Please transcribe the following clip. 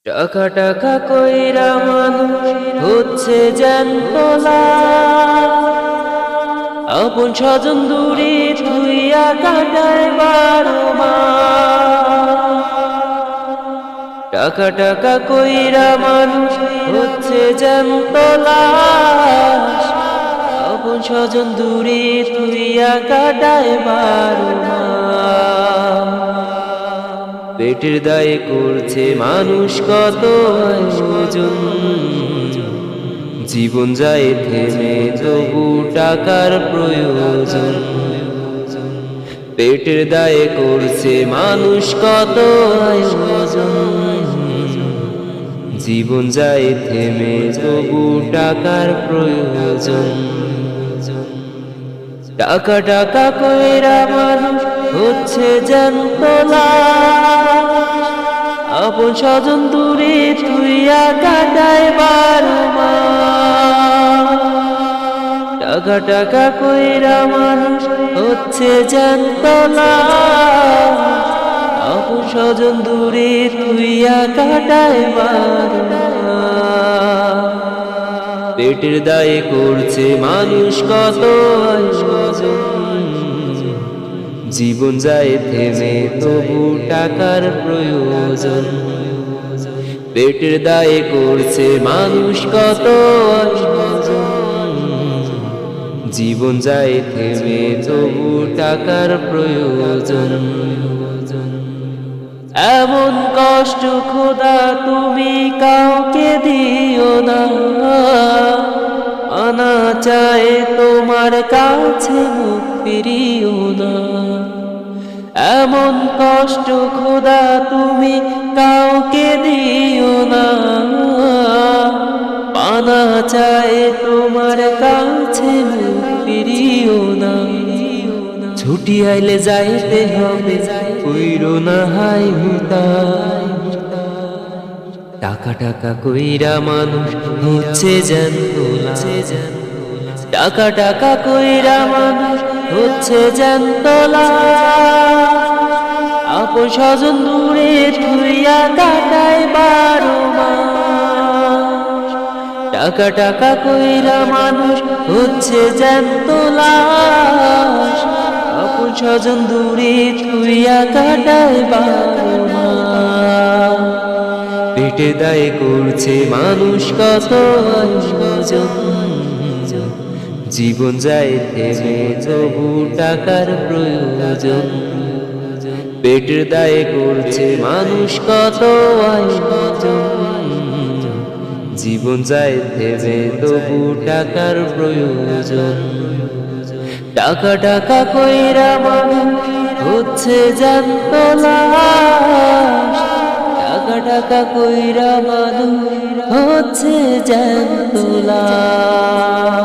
টাকা টাকা কইরা মানুষ হচ্ছে জ্যান্ত লাশ। আপন স্বজন দূরে থুইয়া কাটায় 12 মাস। টাকা টাকা কইরা মানুষ হচ্ছে জ্যান্ত লাশ। আপন স্বজন দূরে থুইয়া কাটায় 12 মাস। পেটের দায়ে করছে মানুষ কত আয়োজন, জীবন যায় থেমে তবু টাকার প্রয়োজন। পেটের দায়ে করছে মানুষ কত আয়োজন, জীবন যায় থেমে তবু টাকার প্রয়োজন। টাকা টাকা কইরা মানুষ হচ্ছে জ্যান্ত লাশ। আপন স্বজন দূরে থুইয়া কাটায় 12 মাস। টাকা টাকা কইরা মানুষ হচ্ছে জ্যান্ত লাশ। আপন স্বজন দূরে থুইয়া কাটায় 12 মাস। পেটের দায়ে করছে মানুষ কত আয়োজন, জীবন যায় থেমে তবু টাকার প্রয়োজন। পেটের দায়ে করছে মানুষ কত আয়োজন, জীবন যায় থেমে তবু টাকার প্রয়োজন। এমন কষ্ট খোদা তুমি কাউকে দিও না, আনা চায় তোমার কাছে মুখ ফিরিও না। এমন কষ্ট খোদা তুমি কাউকে দিও না, আনা চায় তোমার কাছে মুখ ফিরিও না। ছুটি আইলে যাইতে হবে, কইরো না হাই হুতাশ। টাকা টাকা কইরা মানুষ হচ্ছে জ্যান্ত লাশ। টাকা টাকা কইরা মানুষ হচ্ছে জ্যান্ত লাশ। আপন স্বজন দূরে থুইয়া কাটায় 12 মাস। টাকা টাকা কইরা মানুষ হচ্ছে জ্যান্ত লাশ। আপন স্বজন দূরে থুইয়া কাটায় 12 মাস। পেটে দায়ে করছে মানুষ কত আয়োজন, জীবন যায় থেমে তবু টাকার প্রয়োজন। পেটের দায়ে করছে মানুষ কত আয়োজন, জীবন যায় থেমে তবু টাকার প্রয়োজন। টাকা টাকা কইরা মানুষ হচ্ছে জ্যান্ত লাশ। টাকা টাকা কইরা মানুষ হচ্ছে জ্যান্ত লাশ।